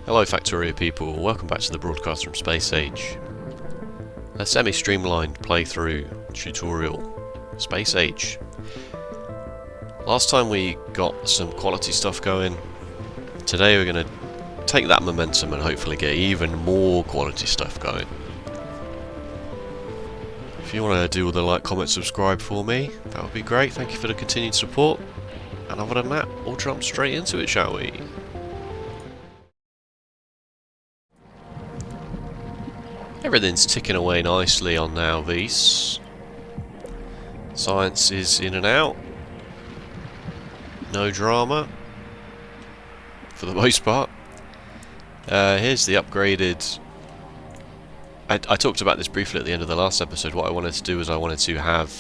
Hello Factorio people, welcome back to the broadcast from Space Age. A semi-streamlined playthrough tutorial, Space Age. Last time we got some quality stuff going. Today we're going to take that momentum and hopefully get even more quality stuff going. If you want to do all the like, comment, subscribe for me, that would be great. Thank you for the continued support. And other than that, we'll jump straight into it, shall we? Everything's ticking away nicely on now, these. Science is in and out. No drama. For the most part. Here's the upgraded... I talked about this briefly at the end of the last episode. What I wanted to do is I wanted to have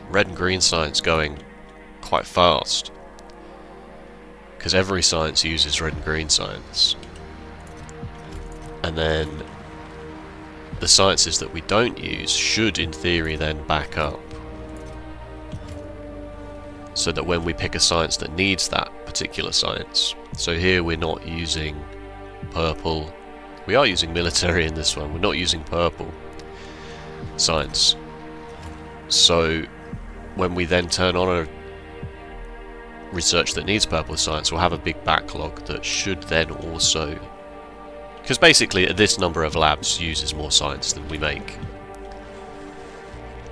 red and green science going quite fast. Because every science uses red and green science. And then the sciences that we don't use should, in theory, then back up. So that when we pick a science that needs that particular science. So here we're not using purple. We are using military in this one. We're not using purple science. So when we then turn on a research that needs purple science, we'll have a big backlog that should then also... Because basically this number of labs uses more science than we make.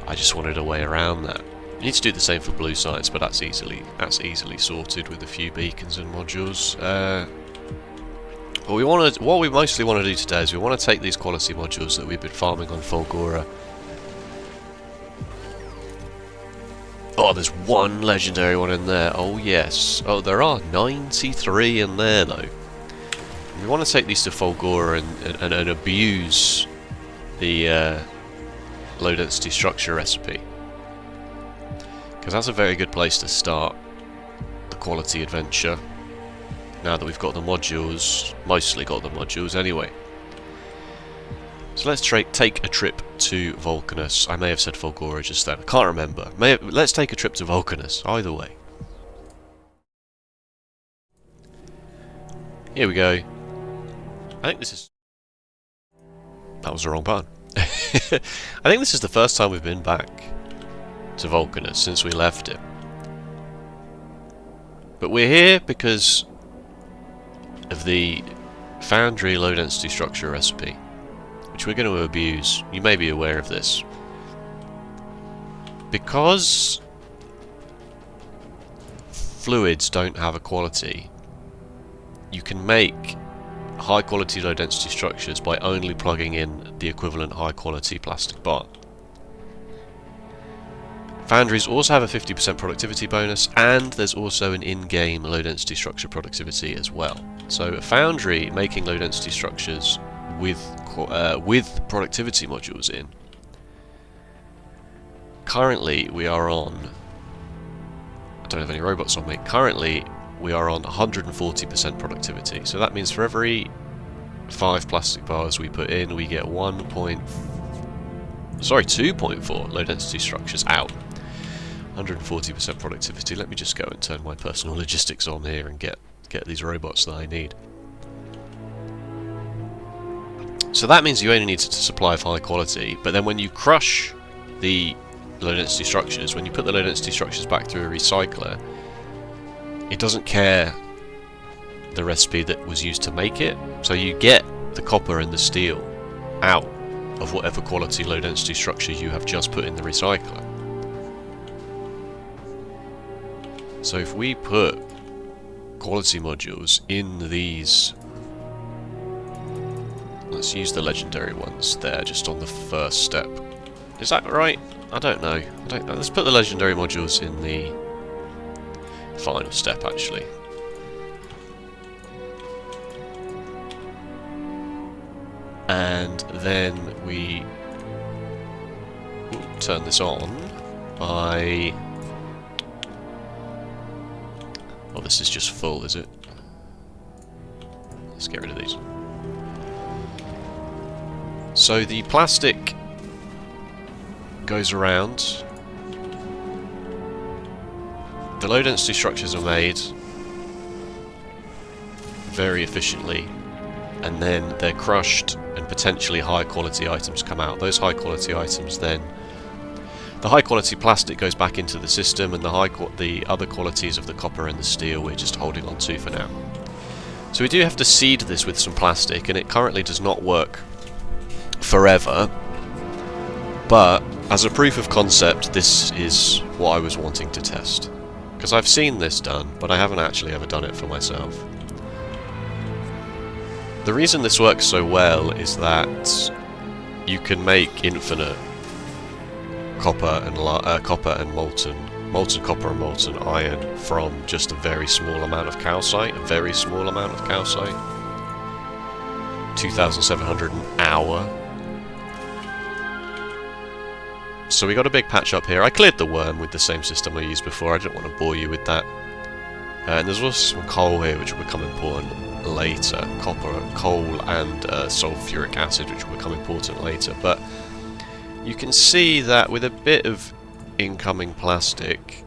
I just wanted a way around that. You need to do the same for blue science, but that's easily sorted with a few beacons and modules. What we mostly want to do today is we want to take these quality modules that we've been farming on Fulgora. Oh, there's one legendary one in there. Oh yes. Oh, there are 93 in there though. We want to take these to Fulgora and abuse the low density structure recipe. Because that's a very good place to start the quality adventure. Now that we've got the modules, mostly got the modules anyway. So let's take a trip to Vulcanus. I may have said Fulgora just then, I can't remember. Let's take a trip to Vulcanus, either way. Here we go. I think this is... That was the wrong button. I think this is the first time we've been back to Vulcanus since we left it. But we're here because of the Foundry low density structure recipe, which we're going to abuse. You may be aware of this. Because fluids don't have a quality, you can make high quality low density structures by only plugging in the equivalent high quality plastic bar. Foundries also have a 50% productivity bonus, and there's also an in-game low density structure productivity as well. So a foundry making low density structures with productivity modules in. Currently we are on... I don't have any robots on me. Currently we are on 140% productivity. So that means for every 5 plastic bars we put in, we get 2.4 low density structures out. 140% productivity. Let me just go and turn my personal logistics on here and get these robots that I need. So that means you only need a supply of high quality, but then when you crush the low density structures, when you put the low density structures back through a recycler, it doesn't care the recipe that was used to make it, so you get the copper and the steel out of whatever quality low density structure you have just put in the recycler. So if we put quality modules in these, let's use the legendary ones there just on the first step. Is that right? I don't know. Let's put the legendary modules in the final step actually. And then we turn this on by... Oh, this is just full, is it? Let's get rid of these. So the plastic goes around. The low density structures are made very efficiently and then they're crushed and potentially high quality items come out. Those high quality items then, the high quality plastic goes back into the system, and the other qualities of the copper and the steel we're just holding on to for now. So we do have to seed this with some plastic, and it currently does not work forever, but as a proof of concept, this is what I was wanting to test. Because I've seen this done, but I haven't actually ever done it for myself. The reason this works so well is that you can make infinite copper and molten copper and molten iron from just a very small amount of calcite. A very small amount of calcite. 2,700 an hour. So we got a big patch up here. I cleared the worm with the same system I used before. I didn't want to bore you with that. And there's also some coal here which will become important later. Copper, coal and sulfuric acid which will become important later. But you can see that with a bit of incoming plastic,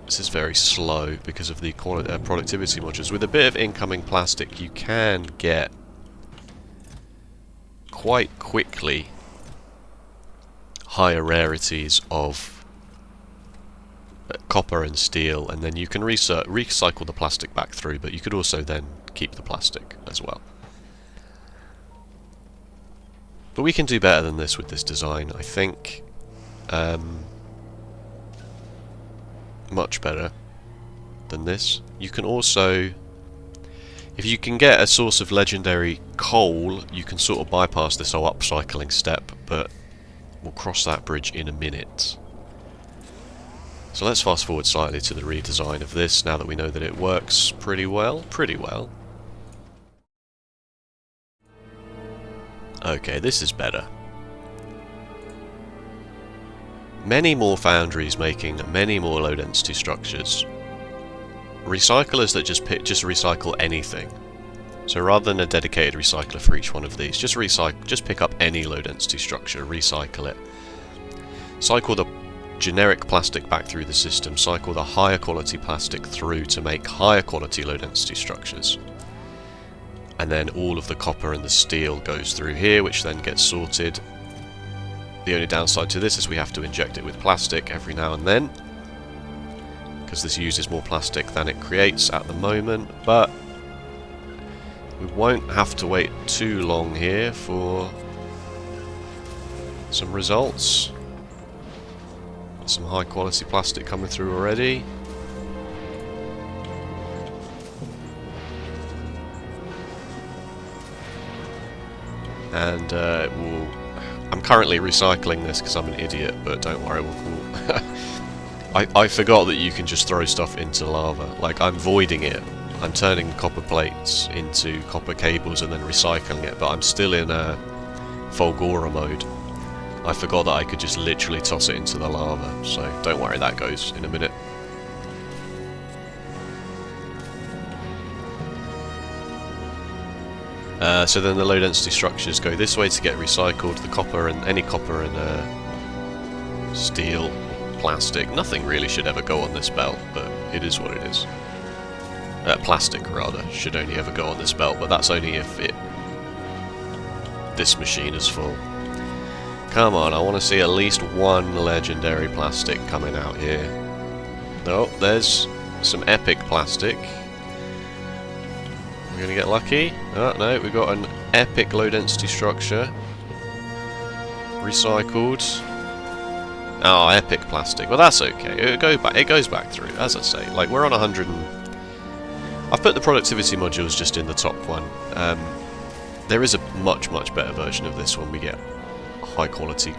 this is very slow because of the productivity modules. With a bit of incoming plastic you can get quite quickly higher rarities of copper and steel, and then you can recycle the plastic back through, but you could also then keep the plastic as well. But we can do better than this with this design, I think. Much better than this. You can also, if you can get a source of legendary coal, you can sort of bypass this whole upcycling step, but we'll cross that bridge in a minute. So let's fast forward slightly to the redesign of this, now that we know that it works pretty well. Okay, this is better. Many more foundries making many more low density structures. Recyclers that just recycle anything. So rather than a dedicated recycler for each one of these, just pick up any low density structure, recycle it. Cycle the generic plastic back through the system, cycle the higher quality plastic through to make higher quality low density structures. And then all of the copper and the steel goes through here, which then gets sorted. The only downside to this is we have to inject it with plastic every now and then, because this uses more plastic than it creates at the moment, but we won't have to wait too long here for some results. Some high quality plastic coming through already. And I'm currently recycling this because I'm an idiot, but don't worry, I forgot that you can just throw stuff into lava. Like, I'm voiding it. I'm turning copper plates into copper cables and then recycling it, but I'm still in a Fulgora mode. I forgot that I could just literally toss it into the lava, so don't worry, that goes in a minute. So then the low density structures go this way to get recycled. The copper and any copper and steel, plastic, nothing really should ever go on this belt, but it is what it is. Plastic rather should only ever go on this belt, but that's only if this machine is full. Come on, I want to see at least one legendary plastic coming out here. No, there's some epic plastic. We're going to get lucky. Oh, no, we've got an epic low density structure. Recycled. Oh, epic plastic. Well, that's okay. It goes back through, as I say. Like, we're on 100 and... I've put the productivity modules just in the top one. There is a much better version of this when we get high quality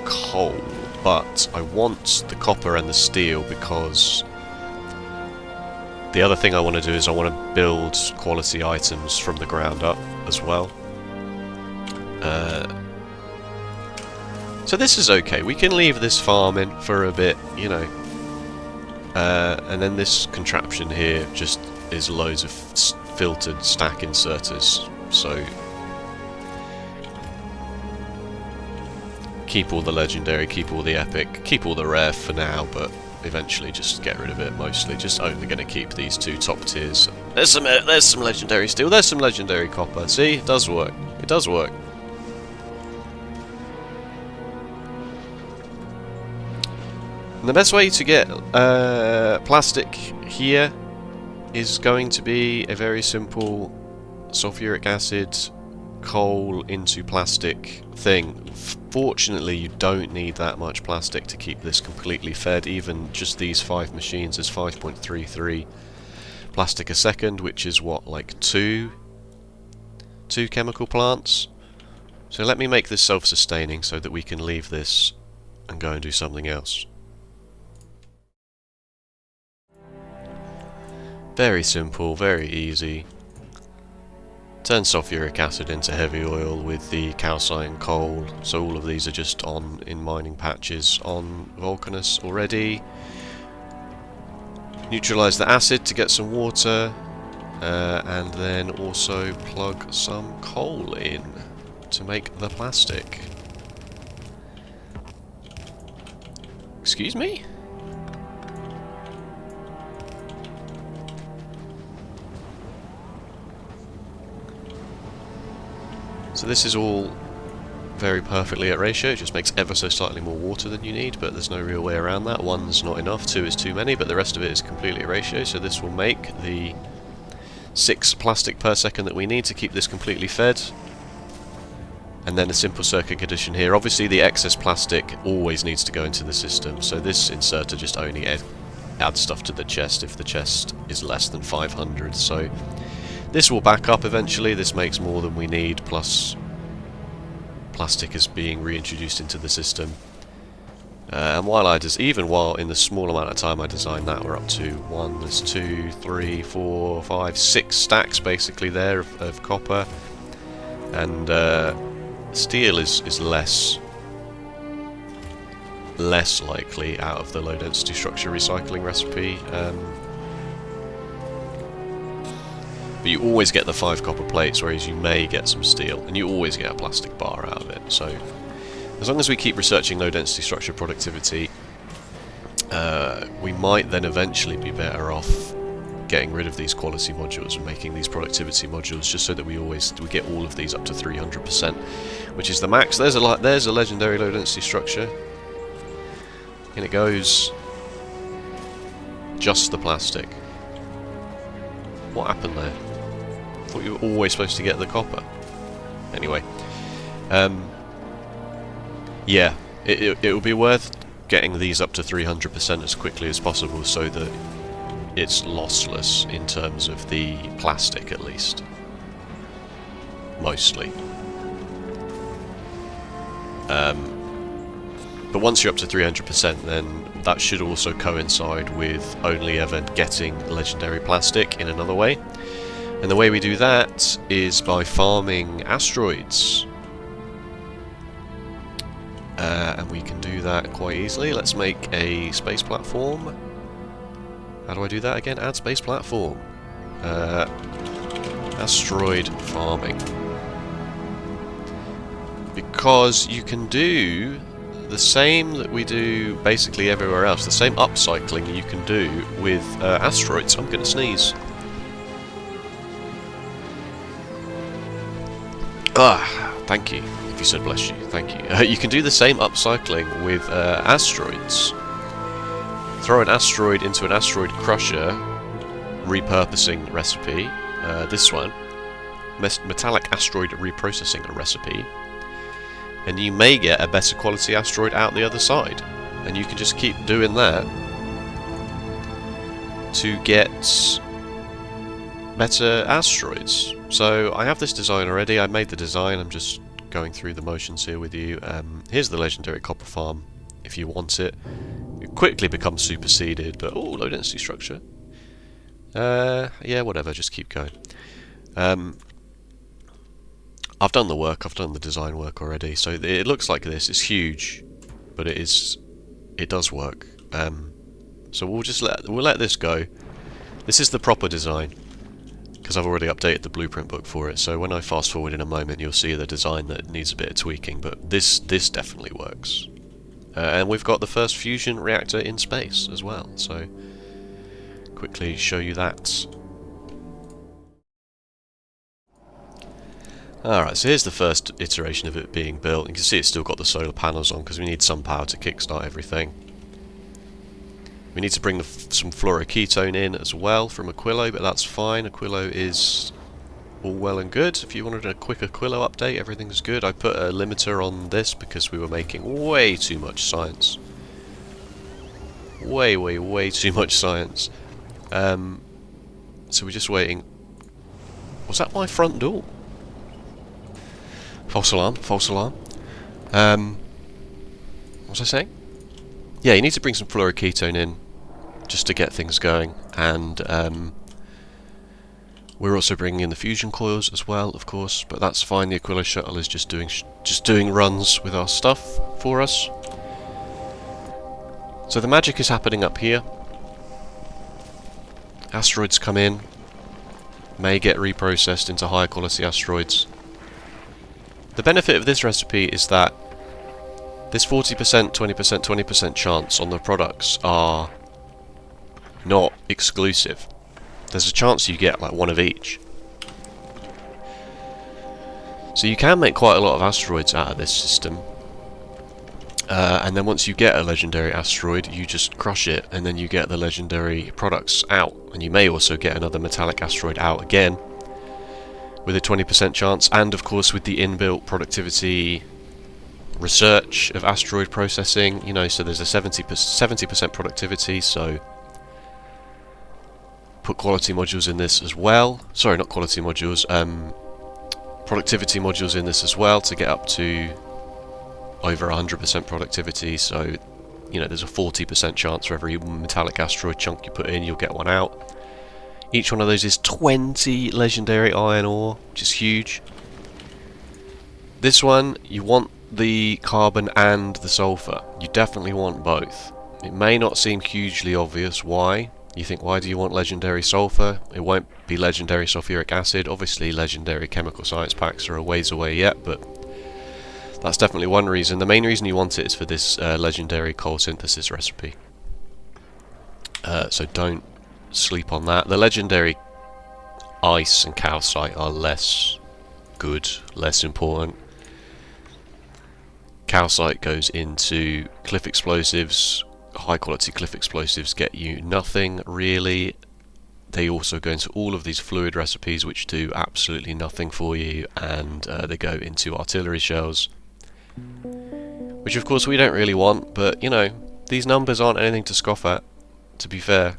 coal, but I want the copper and the steel because the other thing I want to do is I want to build quality items from the ground up as well. So this is okay. We can leave this farming for a bit, you know. And then this contraption here just is loads of filtered stack inserters. So keep all the legendary, keep all the epic, keep all the rare for now, but eventually just get rid of it mostly. Just only going to keep these two top tiers There's some legendary steel. There's some legendary copper. See, it does work. It does work. And the best way to get plastic here is going to be a very simple sulfuric acid coal into plastic thing. Fortunately, you don't need that much plastic to keep this completely fed. Even just these 5 machines is 5.33 plastic a second, which is what, like two chemical plants? So let me make this self-sustaining so that we can leave this and go and do something else. Very simple, very easy. Turn sulfuric acid into heavy oil with the calcine coal. So all of these are just on in mining patches on Vulcanus already. Neutralise the acid to get some water, and then also plug some coal in to make the plastic. Excuse me? So this is all very perfectly at ratio, it just makes ever so slightly more water than you need, but there's no real way around that. 1's not enough, 2 is too many, but the rest of it is completely at ratio, so this will make the 6 plastic per second that we need to keep this completely fed. And then a simple circuit condition here. Obviously the excess plastic always needs to go into the system, so this inserter just only adds stuff to the chest if the chest is less than 500, so this will back up eventually. This makes more than we need, plus plastic is being reintroduced into the system. And even while in the small amount of time I designed that, we're up to 1, there's 2, 3, 4, 5, 6 stacks basically there of copper. And steel is less likely out of the low density structure recycling recipe. But you always get the 5 copper plates, whereas you may get some steel, and you always get a plastic bar out of it. So, as long as we keep researching low density structure productivity, we might then eventually be better off getting rid of these quality modules and making these productivity modules, just so that we get all of these up to 300%, which is the max. There's a legendary low density structure, and it goes just the plastic. What happened there? I thought you were always supposed to get the copper. Anyway, yeah, it will be worth getting these up to 300% as quickly as possible, so that it's lossless in terms of the plastic, at least. Mostly. But once you're up to 300%, then that should also coincide with only ever getting legendary plastic in another way. And the way we do that is by farming asteroids. And we can do that quite easily. Let's make a space platform. How do I do that again? Add space platform. Asteroid farming. Because you can do the same that we do basically everywhere else. The same upcycling you can do with asteroids. I'm going to sneeze. Thank you. If you said bless you, thank you. You can do the same upcycling with asteroids. Throw an asteroid into an asteroid crusher repurposing recipe. This one. Metallic asteroid reprocessing recipe. And you may get a better quality asteroid out the other side. And you can just keep doing that to get better asteroids. So I have this design already. I made the design. I'm just going through the motions here with you. Here's the legendary copper farm if you want it. It quickly becomes superseded, but oh, low density structure. Yeah, whatever, just keep going. I've done the work, I've done the design work already, so it looks like this. It's huge, but it does work. So we'll let this go. This is the proper design, because I've already updated the blueprint book for it. So when I fast forward in a moment, you'll see the design that needs a bit of tweaking, but this definitely works. And we've got the first fusion reactor in space as well. So quickly show you that. Alright, so here's the first iteration of it being built. You can see it's still got the solar panels on because we need some power to kickstart everything. We need to bring some fluoroketone in as well from Aquilo, but that's fine. Aquilo is all well and good. If you wanted a quick Aquilo update, everything's good. I put a limiter on this because we were making way too much science. Way too much science. So we're just waiting. Was that my front door? False alarm, false alarm. What was I saying? Yeah, you need to bring some fluoroketone in just to get things going, and we're also bringing in the fusion coils as well, of course, but that's fine. The Aquilo shuttle is just doing runs with our stuff for us. So the magic is happening up here. Asteroids come in, may get reprocessed into higher quality asteroids. The benefit of this recipe is that this 40%, 20%, 20% chance on the products are not exclusive. There's a chance you get like one of each. So you can make quite a lot of asteroids out of this system. And then once you get a legendary asteroid, you just crush it, and then you get the legendary products out. And you may also get another metallic asteroid out again, with a 20% chance, and of course with the inbuilt productivity research of asteroid processing, you know, so there's a 70% productivity, so put quality modules in this as well. Sorry, not quality modules, productivity modules in this as well to get up to over 100% productivity, so, you know, there's a 40% chance for every metallic asteroid chunk you put in, you'll get one out. Each one of those is 20 legendary iron ore, which is huge. This one, you want the carbon and the sulfur. You definitely want both. It may not seem hugely obvious why. You think, why do you want legendary sulfur? It won't be legendary sulfuric acid. Obviously, legendary chemical science packs are a ways away yet, but that's definitely one reason. The main reason you want it is for this legendary coal synthesis recipe. So don't sleep on that. The legendary ice and calcite are less good, less important. Calcite goes into cliff explosives. High quality cliff explosives get you nothing really. They also go into all of these fluid recipes which do absolutely nothing for you, and they go into artillery shells, which of course we don't really want, but you know, these numbers aren't anything to scoff at, to be fair.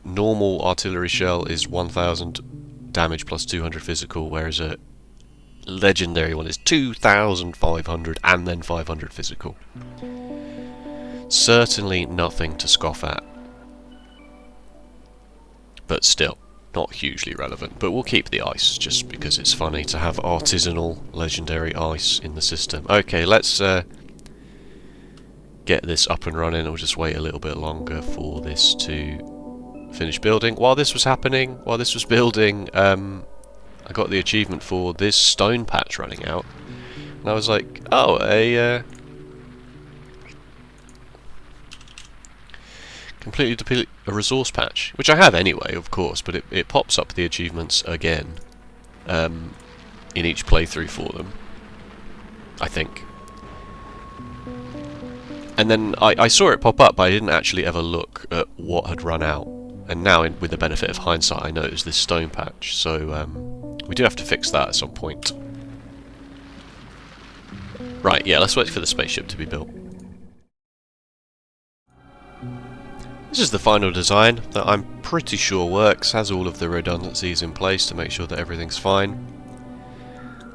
Normal artillery shell is 1000 damage plus 200 physical, whereas a legendary one is 2500 and then 500 physical. Certainly nothing to scoff at, but still not hugely relevant. But we'll keep the ice just because it's funny to have artisanal legendary ice in the system. Okay, let's get this up and running. I'll just wait a little bit longer for this to finish building. While this was happening, while this was building, I got the achievement for this stone patch running out, and I was like, oh, completely deplete a resource patch, which I have anyway, of course, but it pops up the achievements again in each playthrough for them, I think. And then I saw it pop up, but I didn't actually ever look at what had run out. And now, with the benefit of hindsight, I know it was this stone patch, so we do have to fix that at some point. Right, yeah, let's wait for the spaceship to be built. This is the final design that I'm pretty sure works, has all of the redundancies in place to make sure that everything's fine.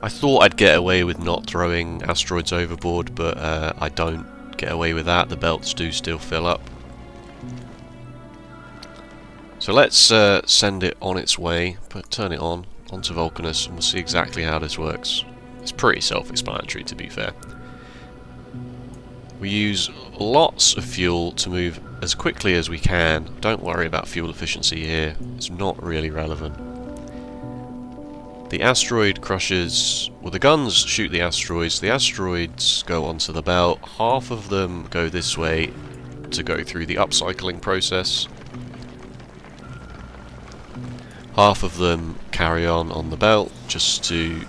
I thought I'd get away with not throwing asteroids overboard, but I don't get away with that. The belts do still fill up. So let's send it on its way, turn it on, onto Vulcanus, and we'll see exactly how this works. It's pretty self-explanatory, to be fair. We use lots of fuel to move as quickly as we can. Don't worry about fuel efficiency here, it's not really relevant. The asteroid crushes, well, the guns shoot the asteroids go onto the belt, half of them go this way to go through the upcycling process. Half of them carry on the belt just to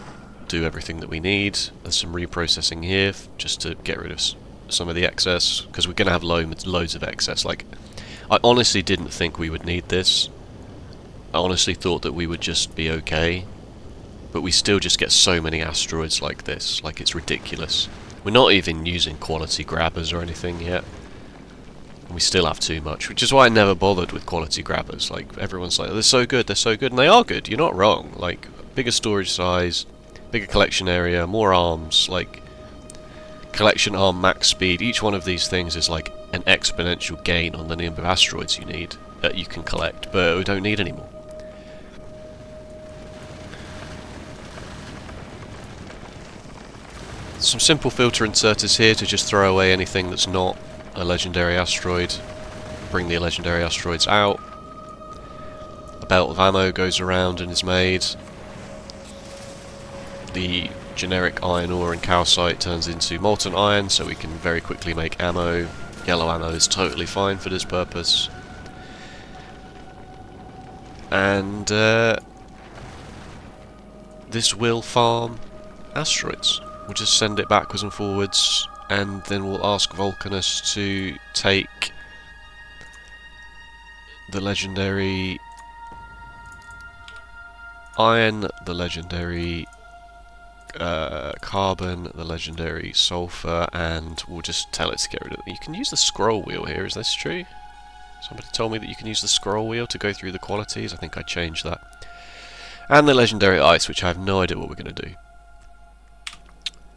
do everything that we need. There's some reprocessing here just to get rid of some of the excess, because we're going to have loads of excess. Like, I honestly didn't think we would need this. I honestly thought that we would just be okay, but we still just get so many asteroids like this. Like, it's ridiculous. We're not even using quality grabbers or anything yet. We still have too much, which is why I never bothered with quality grabbers. Like, everyone's like, they're so good, and they are good, you're not wrong. Like, bigger storage size, bigger collection area, more arms, like, collection arm max speed. Each one of these things is like an exponential gain on the number of asteroids you need, that you can collect, but we don't need anymore. Some simple filter inserters here to just throw away anything that's not a legendary asteroid, bring the legendary asteroids out. A belt of ammo goes around and is made. The generic iron ore and calcite turns into molten iron, so we can very quickly make ammo. Yellow ammo is totally fine for this purpose. And this will farm asteroids. We'll just send it backwards and forwards, and then we'll ask Vulcanus to take the legendary iron, the legendary carbon, the legendary sulfur, and we'll just tell it to get rid of it. You can use the scroll wheel here, is this true? Somebody told me that you can use the scroll wheel to go through the qualities. I think I changed that. And the legendary ice, which I have no idea what we're going to do.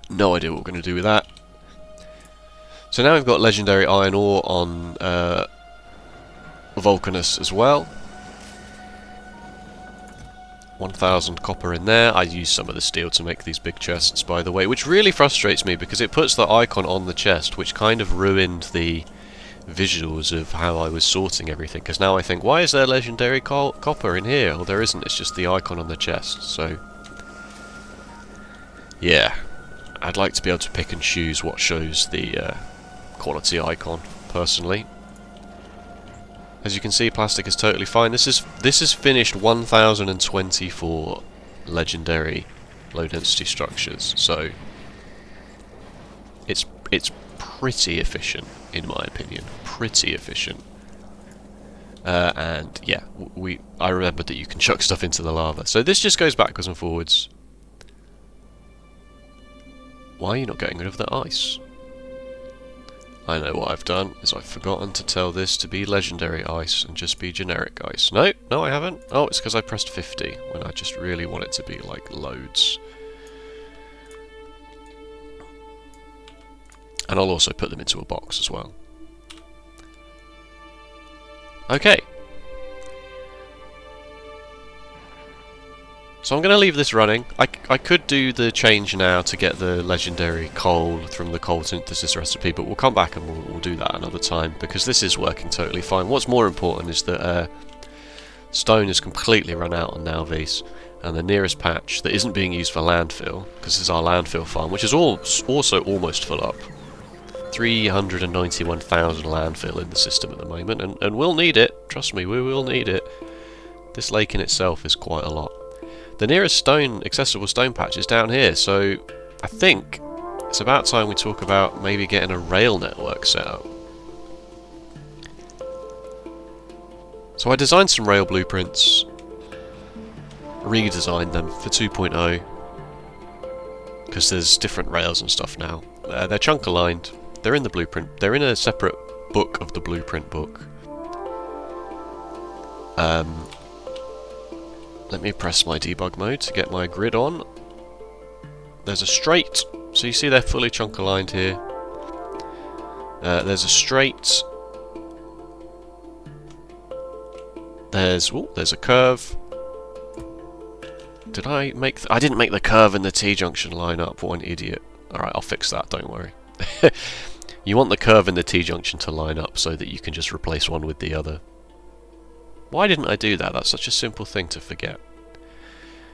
No idea what we're going to do with that. So now we've got legendary iron ore on Vulcanus as well. 1,000 copper in there. I used some of the steel to make these big chests, by the way, which really frustrates me because it puts the icon on the chest, which kind of ruined the visuals of how I was sorting everything, because now I think, why is there legendary copper in here? Well, there isn't, it's just the icon on the chest. So yeah, I'd like to be able to pick and choose what shows the quality icon, personally. As you can see, plastic is totally fine. This is finished 1024 legendary low density structures, so it's pretty efficient, in my opinion. Pretty efficient. And yeah, I remembered that you can chuck stuff into the lava. So this just goes backwards and forwards. Why are you not getting rid of the ice? I know what I've done, is I've forgotten to tell this to be legendary ice and just be generic ice. No, I haven't. Oh, it's because I pressed 50 when I just really want it to be like loads. And I'll also put them into a box as well. Okay. So I'm going to leave this running. I could do the change now to get the legendary coal from the coal synthesis recipe, but we'll come back and we'll do that another time, because this is working totally fine. What's more important is that stone has completely run out on Nalvis, and the nearest patch that isn't being used for landfill, because this is our landfill farm, which is also almost full up. 391,000 landfill in the system at the moment, and we'll need it. Trust me, we will need it. This lake in itself is quite a lot. The nearest accessible stone patch is down here, so I think it's about time we talk about maybe getting a rail network set up. So I designed some rail blueprints, redesigned them for 2.0, because there's different rails and stuff now. They're chunk aligned, they're in the blueprint, they're in a separate book of the blueprint book. Let me press my debug mode to get my grid on. There's a straight, so you see they're fully chunk aligned here. There's a straight. There's a curve. Did I make? I didn't make the curve and the T-junction line up. What an idiot! All right, I'll fix that. Don't worry. You want the curve and the T-junction to line up so that you can just replace one with the other. Why didn't I do that? That's such a simple thing to forget.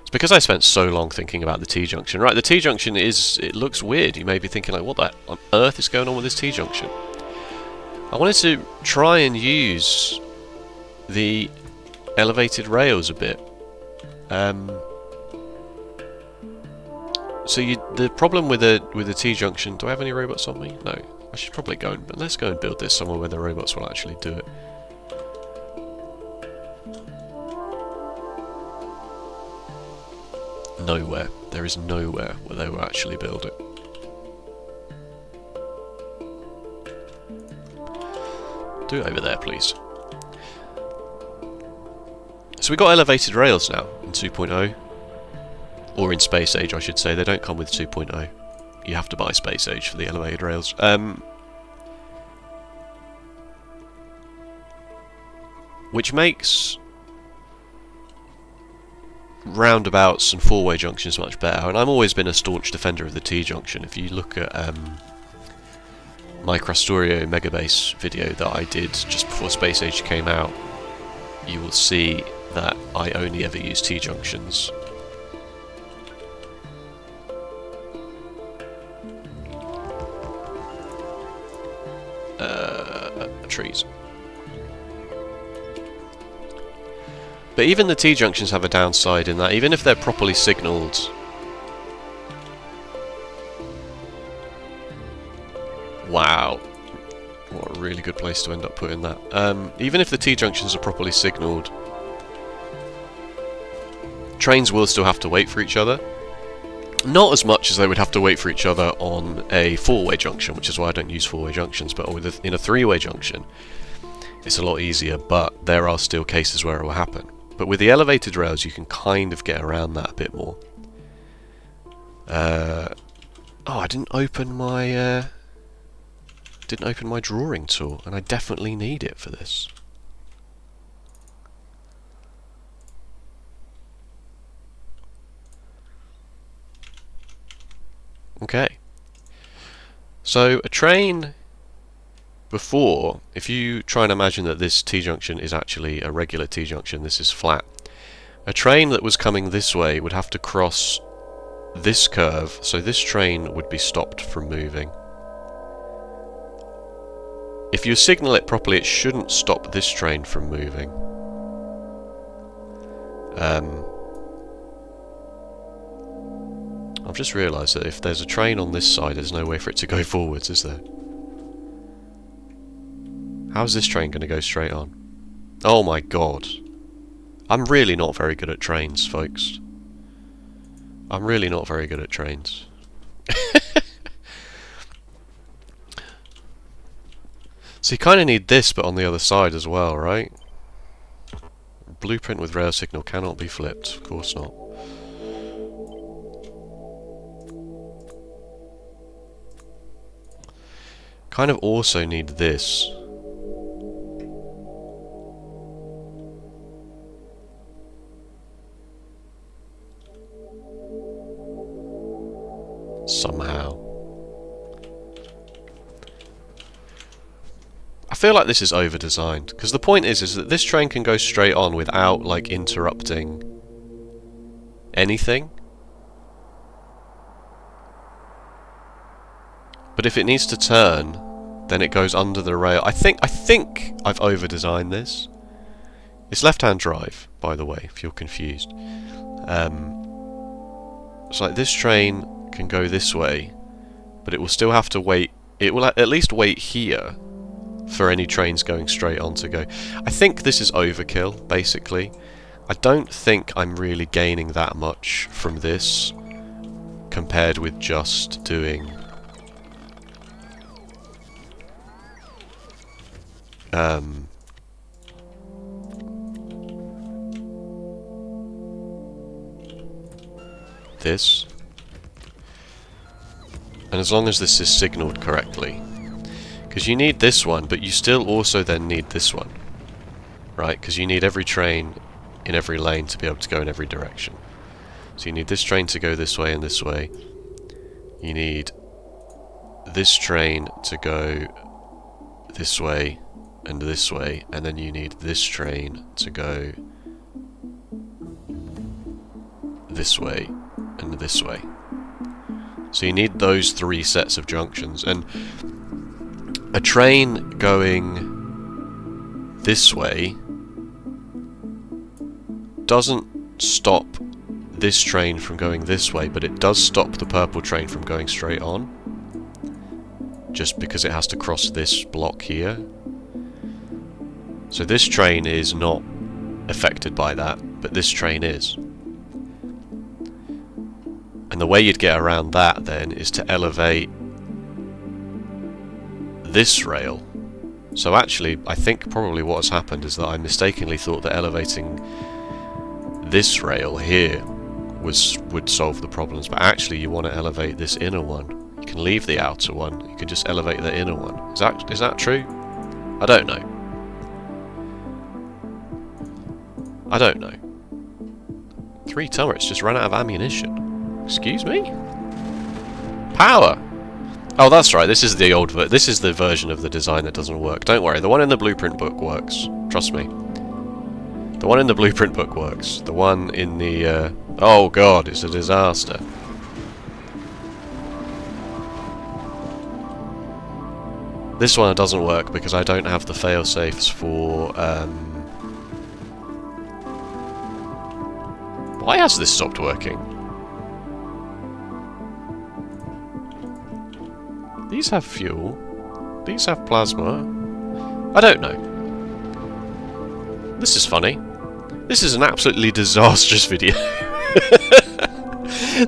It's because I spent so long thinking about the T-junction. Right, the T-junction it looks weird. You may be thinking, like, what the on earth is going on with this T-junction? I wanted to try and use the elevated rails a bit. So the problem with the T-junction... Do I have any robots on me? No. I should probably go and... But let's go and build this somewhere where the robots will actually do it. Nowhere. There is nowhere where they will actually build it. Do it over there, please. So we got elevated rails now in 2.0. Or in Space Age, I should say. They don't come with 2.0. You have to buy Space Age for the elevated rails. Which makes roundabouts and four-way junctions much better. And I've always been a staunch defender of the T-junction. If you look at my Factorio Megabase video that I did just before Space Age came out, you will see that I only ever use T-junctions. Trees. But even the T-junctions have a downside in that even if they're properly signalled... Wow. What a really good place to end up putting that. Even if the T-junctions are properly signalled, trains will still have to wait for each other. Not as much as they would have to wait for each other on a four-way junction, which is why I don't use four-way junctions, but in a three-way junction it's a lot easier, but there are still cases where it will happen. But with the elevated rails you can kind of get around that a bit more. Oh, I didn't open my drawing tool, and I definitely need it for this. Okay. So a train before, if you try and imagine that this T-junction is actually a regular T-junction, this is flat. A train that was coming this way would have to cross this curve, so this train would be stopped from moving. If you signal it properly, it shouldn't stop this train from moving. I've just realised that if there's a train on this side, there's no way for it to go forwards, is there? How's this train going to go straight on? Oh my god. I'm really not very good at trains, folks. I'm really not very good at trains. So you kind of need this, but on the other side as well, right? Blueprint with rail signal cannot be flipped. Of course not. Kind of also need this. Somehow. I feel like this is over-designed, because the point is that this train can go straight on without, like, interrupting anything. But if it needs to turn, then it goes under the rail. I think I've over-designed this. It's left-hand drive, by the way, if you're confused. It's like this train can go this way, but it will still have to wait. It will at least wait here for any trains going straight on to go. I think this is overkill, basically. I don't think I'm really gaining that much from this compared with just doing this. And as long as this is signalled correctly. Because you need this one, but you still also then need this one. Right? Because you need every train in every lane to be able to go in every direction. So you need this train to go this way and this way. You need this train to go this way and this way, and then you need this train to go this way and this way. So you need those three sets of junctions, and a train going this way doesn't stop this train from going this way, but it does stop the purple train from going straight on. Just because it has to cross this block here. So this train is not affected by that, but this train is. And the way you'd get around that then is to elevate this rail. So actually, I think probably what has happened is that I mistakenly thought that elevating this rail here would solve the problems, but actually you want to elevate this inner one. You can leave the outer one, you can just elevate the inner one. Is that true? I don't know. I don't know. 3 turrets just ran out of ammunition. Excuse me? Power! Oh, that's right, this is the old this is the version of the design that doesn't work. Don't worry, the one in the blueprint book works. Trust me. The one in the blueprint book works. The one in the, oh god, it's a disaster. This one doesn't work because I don't have the fail-safes for, Why has this stopped working? These have fuel. These have plasma. I don't know. This is funny. This is an absolutely disastrous video.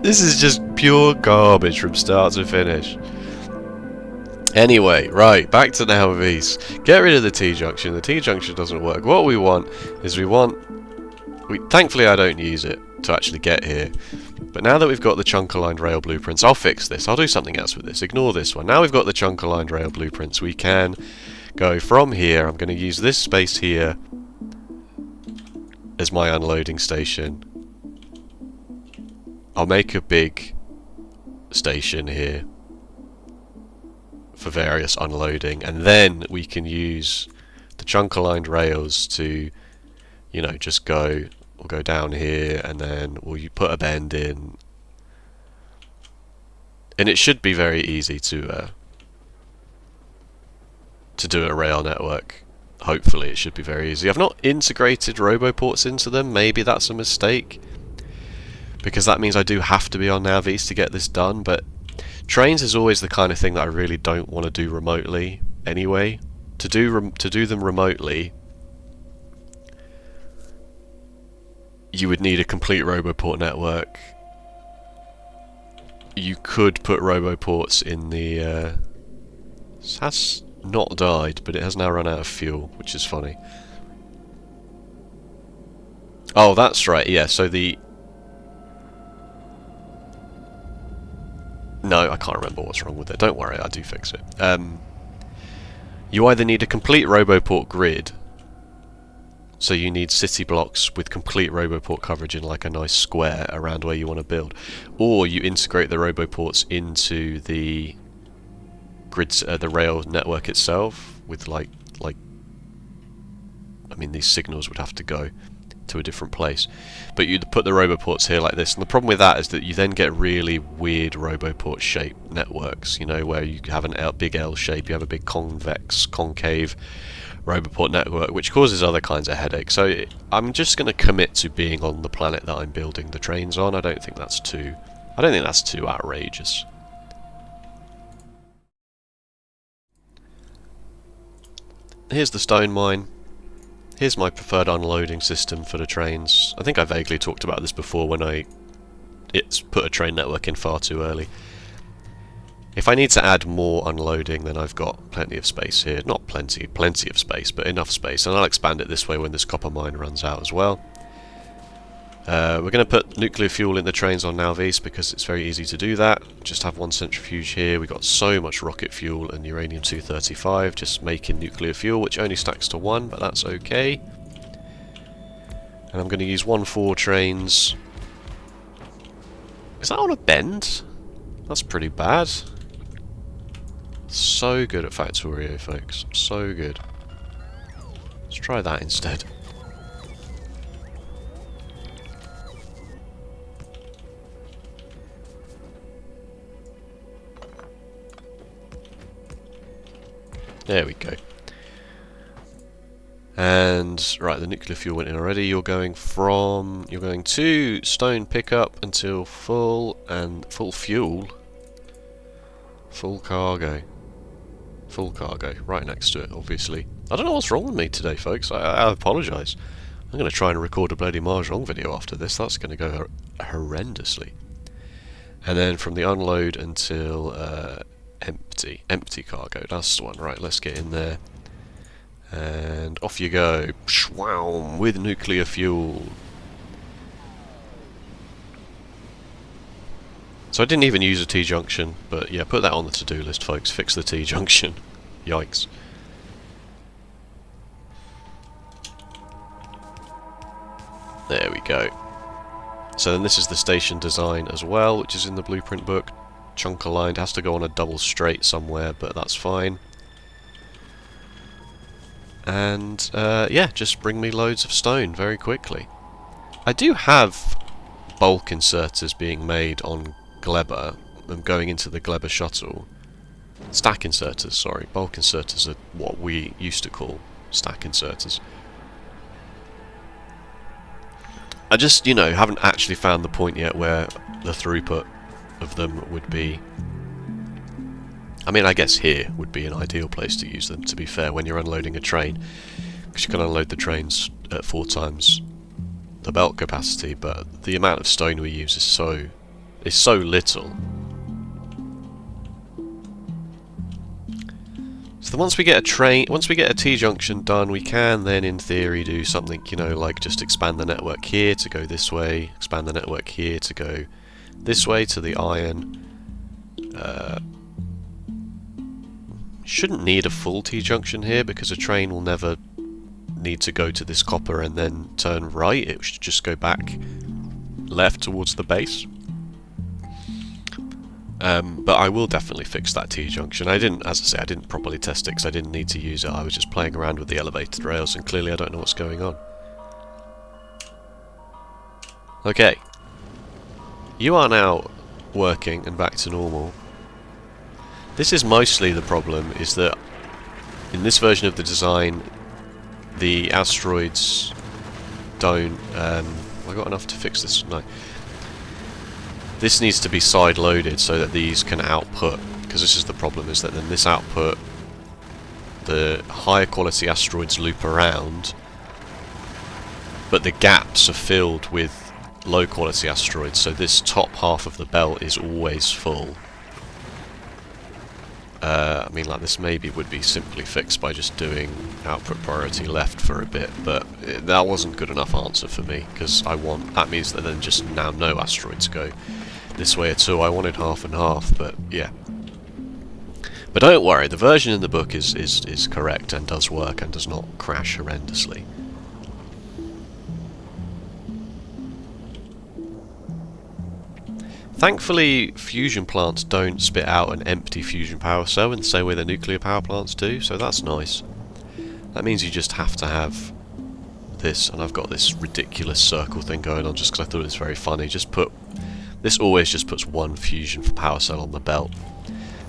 This is just pure garbage from start to finish. Anyway, right, back to now V's. Get rid of the T-junction. The T-junction doesn't work. What we want is thankfully I don't use it to actually get here. But now that we've got the chunk-aligned rail blueprints, I'll fix this. I'll do something else with this. Ignore this one. Now we've got the chunk-aligned rail blueprints, we can go from here. I'm going to use this space here as my unloading station. I'll make a big station here for various unloading, and then we can use the chunk-aligned rails to, you know, just go... We'll go down here, and then we'll put a bend in, and it should be very easy to do a rail network. Hopefully, it should be very easy. I've not integrated roboports into them. Maybe that's a mistake, because that means I do have to be on Navis to get this done. But trains is always the kind of thing that I really don't want to do remotely. Anyway, to do them remotely, you would need a complete roboport network. You could put roboports in the... This has not died, but it has now run out of fuel, which is funny. Oh, that's right, yeah, so the... No, I can't remember what's wrong with it. Don't worry, I do fix it. You either need a complete roboport grid, so you need city blocks with complete roboport coverage in like a nice square around where you want to build, or you integrate the roboports into the grid, the rail network itself with like I mean, these signals would have to go to a different place, but you'd put the roboports here like this, and the problem with that is that you then get really weird roboport shaped networks, you know, where you have a big L shape, you have a big convex, concave roboport network, which causes other kinds of headaches. So I'm just going to commit to being on the planet that I'm building the trains on. I don't think that's too outrageous. Here's the stone mine. Here's my preferred unloading system for the trains. I think I vaguely talked about this before when it's put a train network in far too early. If I need to add more unloading, then I've got plenty of space here. Not plenty of space, but enough space. And I'll expand it this way when this copper mine runs out as well. We're going to put nuclear fuel in the trains on Navis because it's very easy to do that. Just have one centrifuge here. We've got so much rocket fuel and uranium-235 just making nuclear fuel, which only stacks to 1, but that's okay. And I'm going to use 1-4 trains. Is that on a bend? That's pretty bad. So good at Factorio, folks. So good. Let's try that instead. There we go. And right, the nuclear fuel went in already. You're going to stone pickup until full fuel, full cargo, right next to it. Obviously, I don't know what's wrong with me today, folks. I apologise. I'm going to try and record a bloody mahjong video after this. That's going to go horrendously. And then from the unload until empty cargo. That's the one. Right, let's get in there. And off you go, Shwoom, with nuclear fuel. So I didn't even use a T-junction, but yeah, put that on the to-do list, folks. Fix the T-junction. Yikes. There we go. So then this is the station design as well, which is in the blueprint book. Chunk aligned, has to go on a double straight somewhere, but that's fine. And yeah, just bring me loads of stone very quickly. I do have bulk inserters being made on Gleba. I'm going into the Gleba shuttle. Stack inserters, sorry. Bulk inserters are what we used to call stack inserters. I just, you know, haven't actually found the point yet where the throughput of them would be... I mean, I guess here would be an ideal place to use them, to be fair, when you're unloading a train. Because you can unload the trains at 4 times the belt capacity, but the amount of stone we use is so little. So once we get a T-junction done, we can then, in theory, do something, you know, like just expand the network here to go this way, expand the network here to go this way to the iron. Shouldn't need a full T-junction here because a train will never need to go to this copper and then turn right. It should just go back left towards the base. But I will definitely fix that T-junction. As I say, I didn't properly test it because I didn't need to use it. I was just playing around with the elevated rails, and clearly I don't know what's going on. Okay. You are now working and back to normal. This is mostly the problem, is that in this version of the design, the asteroids don't... have I got enough to fix this? No. This needs to be side-loaded so that these can output, because this is the problem, is that then this output, the higher quality asteroids loop around, but the gaps are filled with low quality asteroids, so this top half of the belt is always full. I mean, like, this maybe would be simply fixed by just doing output priority left for a bit, but that wasn't good enough answer for me, because that means that then just now no asteroids go this way at all. I wanted half and half, but yeah. But don't worry, the version in the book is correct and does work and does not crash horrendously. Thankfully, fusion plants don't spit out an empty fusion power cell in the same way the nuclear power plants do, so that's nice. That means you just have to have this, and I've got this ridiculous circle thing going on just because I thought it was very funny. This always just puts one fusion power cell on the belt.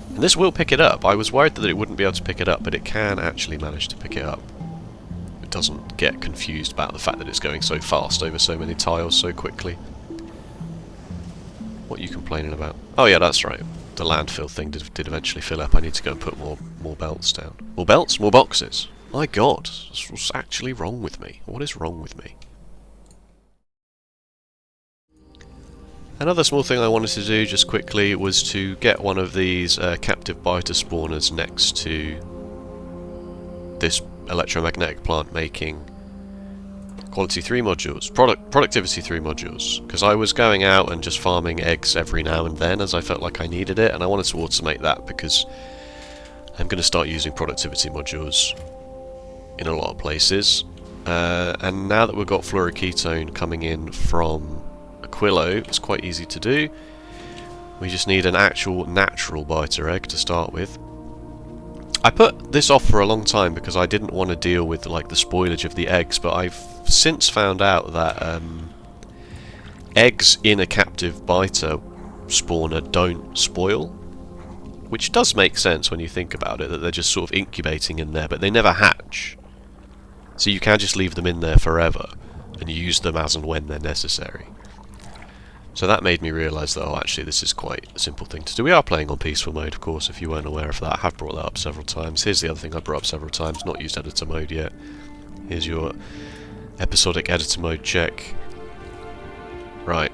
And this will pick it up. I was worried that it wouldn't be able to pick it up, but it can actually manage to pick it up. It doesn't get confused about the fact that it's going so fast over so many tiles so quickly. What are you complaining about? Oh yeah, that's right. The landfill thing did eventually fill up. I need to go and put more belts down. More belts? More boxes? My god, what's actually wrong with me? What is wrong with me? Another small thing I wanted to do just quickly was to get one of these captive biter spawners next to this electromagnetic plant making quality 3 modules, productivity 3 modules, because I was going out and just farming eggs every now and then as I felt like I needed it, and I wanted to automate that because I'm going to start using productivity modules in a lot of places. And now that we've got fluoroketone coming in from Aquilo, it's quite easy to do. We just need an actual natural biter egg to start with. I put this off for a long time because I didn't want to deal with like the spoilage of the eggs, but I've since found out that eggs in a captive biter spawner don't spoil, which does make sense when you think about it, that they're just sort of incubating in there, but they never hatch. So you can just leave them in there forever and use them as and when they're necessary. So that made me realise that, oh, actually this is quite a simple thing to do. We are playing on peaceful mode, of course, if you weren't aware of that. I have brought that up several times. Here's the other thing I brought up several times, not used editor mode yet. Here's your episodic editor mode check. Right.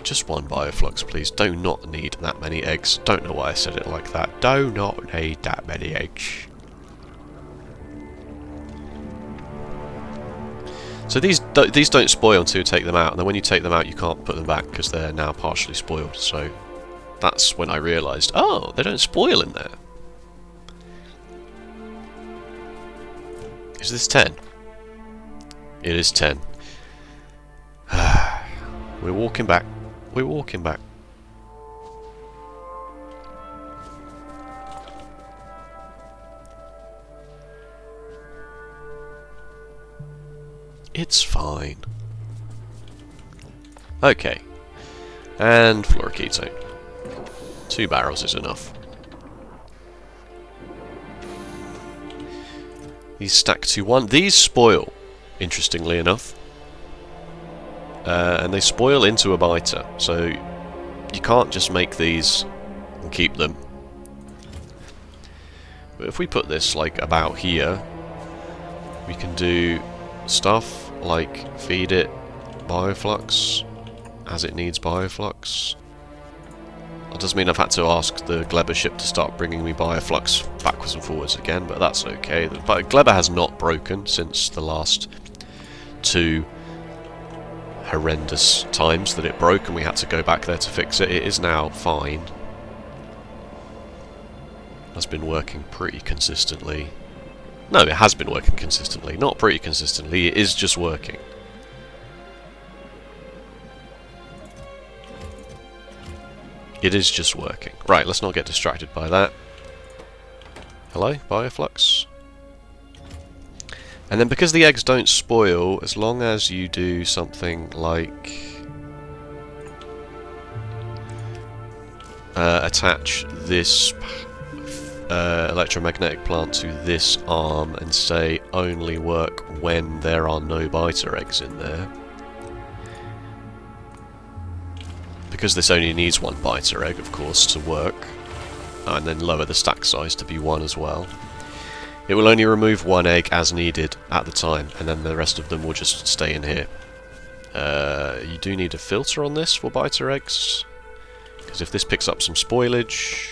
Just one bioflux, please. Do not need that many eggs. Don't know why I said it like that. Do not need that many eggs. So these don't spoil until you take them out, and then when you take them out you can't put them back because they're now partially spoiled. So that's when I realised, oh, they don't spoil in there. Is this 10? It is 10. We're walking back. We're walking back. It's fine. Okay. And fluoroketone. 2 barrels is enough. These stack to 1. These spoil, interestingly enough. And they spoil into a biter, so you can't just make these and keep them. But if we put this like about here, we can do stuff like feed it bioflux as it needs bioflux. That does mean I've had to ask the Gleber ship to start bringing me bioflux backwards and forwards again, but that's okay. But Gleber has not broken since the last 2 horrendous times that it broke and we had to go back there to fix it. It is now fine. Has been working pretty consistently. No, it has been working consistently. Not pretty consistently, it is just working. It is just working. Right, let's not get distracted by that. Hello, bioflux? And then because the eggs don't spoil, as long as you do something like attach this electromagnetic plant to this arm and say only work when there are no biter eggs in there. Because this only needs 1 biter egg, of course, to work, and then lower the stack size to be 1 as well. It will only remove 1 egg as needed at the time, and then the rest of them will just stay in here. You do need a filter on this for biter eggs, because if this picks up some spoilage,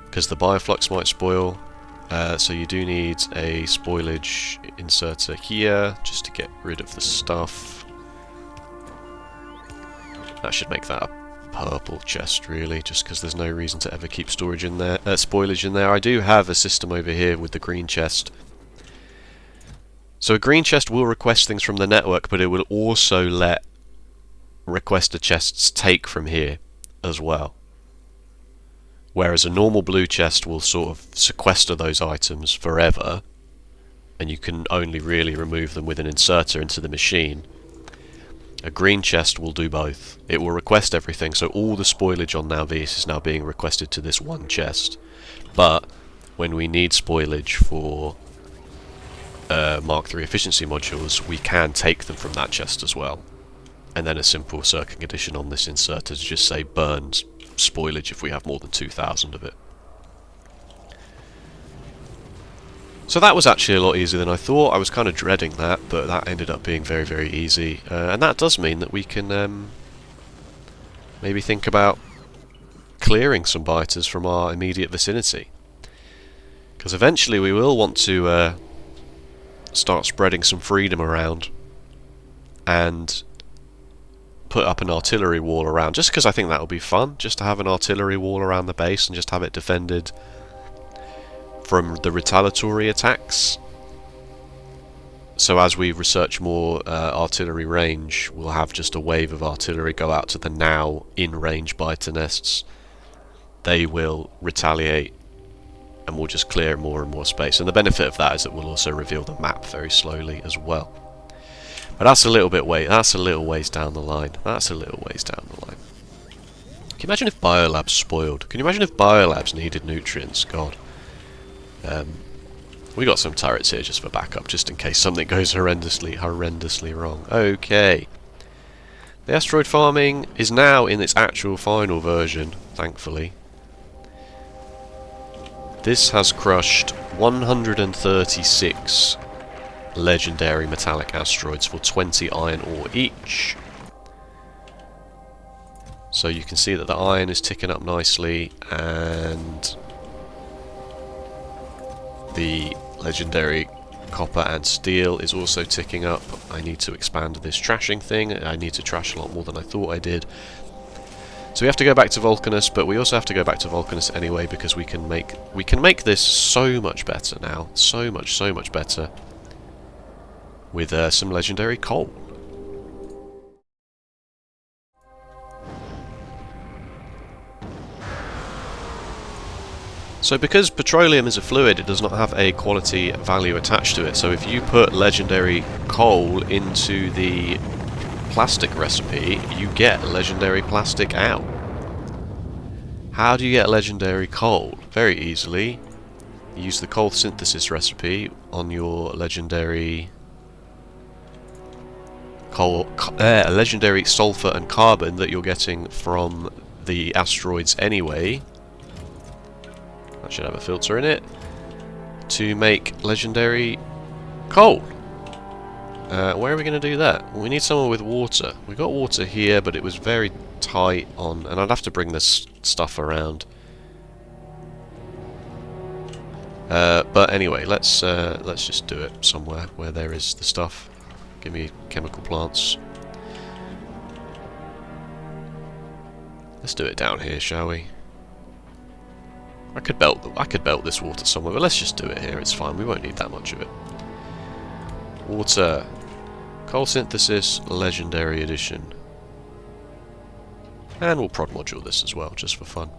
because the bioflux might spoil, so you do need a spoilage inserter here, just to get rid of the stuff. That should make that a purple chest, really, just because there's no reason to ever keep storage in there, spoilage in there. I do have a system over here with the green chest. So a green chest will request things from the network, but it will also let requester chests take from here as well. Whereas a normal blue chest will sort of sequester those items forever, and you can only really remove them with an inserter into the machine. A green chest will do both. It will request everything, so all the spoilage on Now Vis is now being requested to this one chest. But when we need spoilage for Mark III efficiency modules, we can take them from that chest as well. And then a simple circuit addition on this inserter to just say burns spoilage if we have more than 2,000 of it. So that was actually a lot easier than I thought. I was kind of dreading that, but that ended up being very, very easy. And that does mean that we can maybe think about clearing some biters from our immediate vicinity. Because eventually we will want to start spreading some freedom around and put up an artillery wall around, just because I think that will be fun, just to have an artillery wall around the base and just have it defended from the retaliatory attacks. So as we research more artillery range, we'll have just a wave of artillery go out to the now in-range biter nests. They will retaliate, and we'll just clear more and more space. And the benefit of that is that we'll also reveal the map very slowly as well. But that's a little bit that's a little ways down the line. That's a little ways down the line. Can you imagine if biolabs spoiled? Can you imagine if biolabs needed nutrients? God. We got some turrets here just for backup, just in case something goes horrendously wrong. Okay. The asteroid farming is now in its actual final version, thankfully. This has crushed 136 legendary metallic asteroids for 20 iron ore each. So you can see that the iron is ticking up nicely, and the legendary copper and steel is also ticking up. I need to expand this trashing thing. I need to trash a lot more than I thought I did. So we have to go back to Vulcanus, but we also have to go back to Vulcanus anyway because we can make this so much better now. So much better with some legendary coal. So because petroleum is a fluid, it does not have a quality value attached to it. So if you put legendary coal into the plastic recipe, you get legendary plastic out. How do you get legendary coal? Very easily. You use the coal synthesis recipe on your legendary legendary sulfur and carbon that you're getting from the asteroids anyway. That should have a filter in it to make legendary coal. Where are we going to do that? Well, we need somewhere with water. We got water here, but it was very tight on, and I'd have to bring this stuff around. But anyway, let's just do it somewhere where there is the stuff. Give me chemical plants. Let's do it down here, shall we? I could belt this water somewhere, but let's just do it here. It's fine. We won't need that much of it. Water. Coal synthesis, legendary edition. And we'll prod module this as well, just for fun.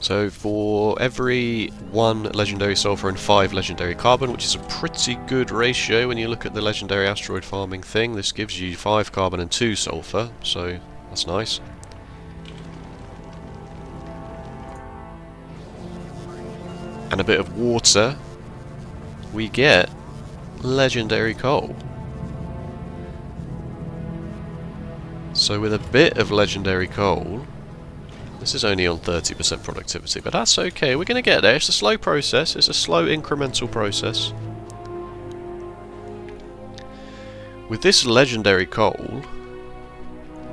So for every 1 legendary sulfur and 5 legendary carbon, which is a pretty good ratio when you look at the legendary asteroid farming thing, this gives you 5 carbon and 2 sulfur, so that's nice. And a bit of water, we get legendary coal. So with a bit of legendary coal, this is only on 30% productivity, but that's okay, we're going to get there. It's a slow process, it's a slow incremental process. With this legendary coal,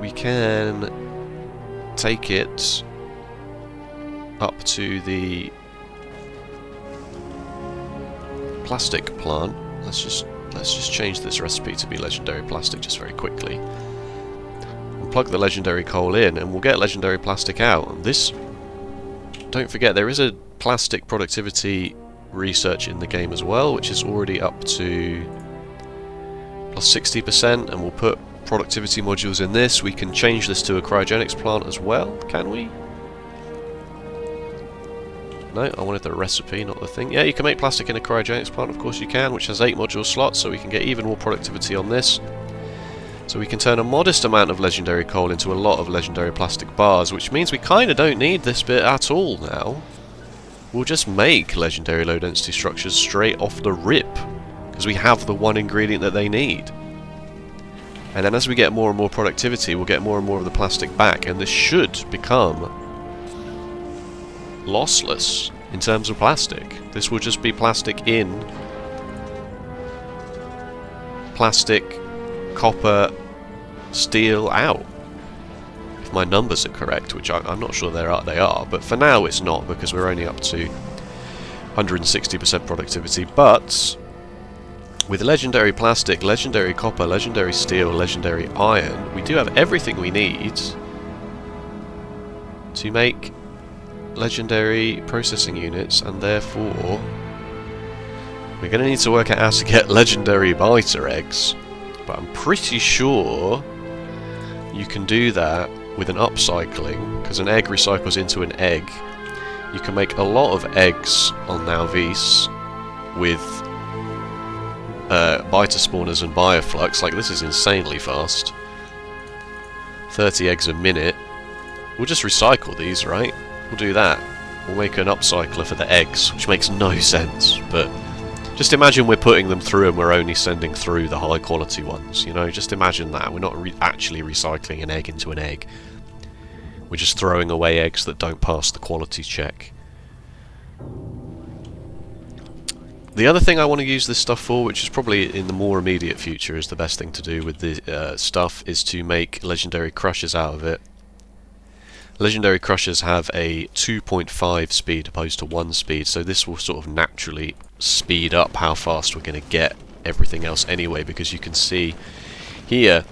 we can take it up to the plastic plant. Let's just change this recipe to be legendary plastic just very quickly. Plug the legendary coal in and we'll get legendary plastic out. And this, don't forget, there is a plastic productivity research in the game as well, which is already up to plus 60%, and we'll put productivity modules in this. We can change this to a cryogenics plant as well, can we? No, I wanted the recipe, not the thing. Yeah, you can make plastic in a cryogenics plant, of course you can, which has 8 module slots, so we can get even more productivity on this. So we can turn a modest amount of legendary coal into a lot of legendary plastic bars, which means we kind of don't need this bit at all now. We'll just make legendary low density structures straight off the rip, because we have the one ingredient that they need. And then as we get more and more productivity, we'll get more and more of the plastic back, and this should become lossless in terms of plastic. This will just be plastic in, plastic, copper, steel out. If my numbers are correct, which I'm not sure they are, but for now it's not, because we're only up to 160% productivity. But with legendary plastic, legendary copper, legendary steel, legendary iron, we do have everything we need to make legendary processing units, and therefore we're going to need to work out how to get legendary biter eggs. But I'm pretty sure you can do that with an upcycling, because an egg recycles into an egg. You can make a lot of eggs on Nauvis with biter spawners and bioflux. Like, this is insanely fast. 30 eggs a minute. We'll just recycle these, right? We'll do that. We'll make an upcycler for the eggs, which makes no sense, but just imagine we're putting them through and we're only sending through the high quality ones, you know? Just imagine that. We're not actually recycling an egg into an egg. We're just throwing away eggs that don't pass the quality check. The other thing I want to use this stuff for, which is probably in the more immediate future is the best thing to do with the stuff, is to make legendary crushers out of it. Legendary crushers have a 2.5 speed opposed to 1 speed, so this will sort of naturally speed up how fast we're going to get everything else anyway, because you can see here,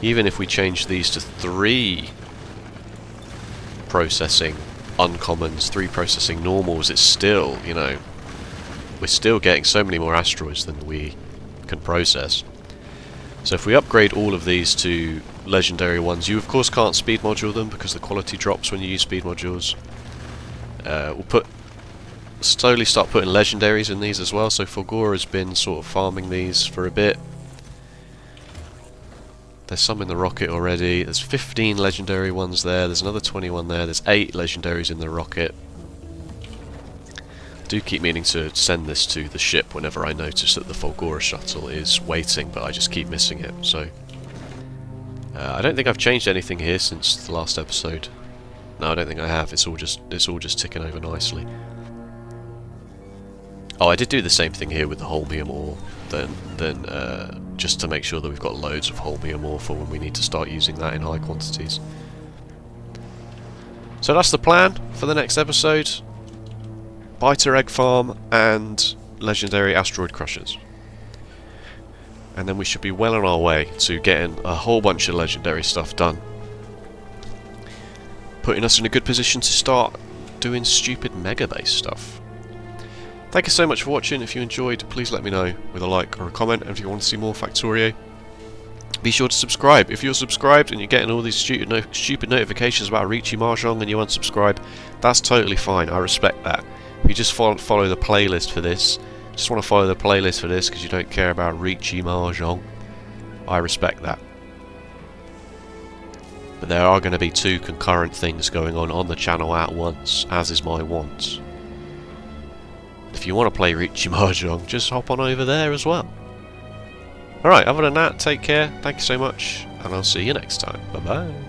even if we change these to 3 processing uncommons, 3 processing normals, it's still, you know, we're still getting so many more asteroids than we can process. So if we upgrade all of these to legendary ones, you of course can't speed module them because the quality drops when you use speed modules. We'll slowly start putting legendaries in these as well, so Fulgora has been sort of farming these for a bit. There's some in the rocket already. There's 15 legendary ones there, there's another 21 there, there's 8 legendaries in the rocket. I do keep meaning to send this to the ship whenever I notice that the Fulgora shuttle is waiting, but I just keep missing it, so... I don't think I've changed anything here since the last episode. No, I don't think I have. It's all just ticking over nicely. Oh, I did do the same thing here with the holmium ore, then just to make sure that we've got loads of holmium ore for when we need to start using that in high quantities. So that's the plan for the next episode. Biter egg farm and legendary asteroid crushers. And then we should be well on our way to getting a whole bunch of legendary stuff done. Putting us in a good position to start doing stupid mega base stuff. Thank you so much for watching. If you enjoyed, please let me know with a like or a comment. And if you want to see more Factorio, be sure to subscribe. If you're subscribed and you're getting all these stupid notifications about Richie Mahjong and you unsubscribe, that's totally fine. I respect that. If you just follow the playlist for this, just want to follow the playlist for this because you don't care about Richie Mahjong, I respect that. But there are going to be 2 concurrent things going on the channel at once, as is my want. If you want to play Richie Mahjong, just hop on over there as well. Alright, other than that, take care, thank you so much, and I'll see you next time. Bye bye.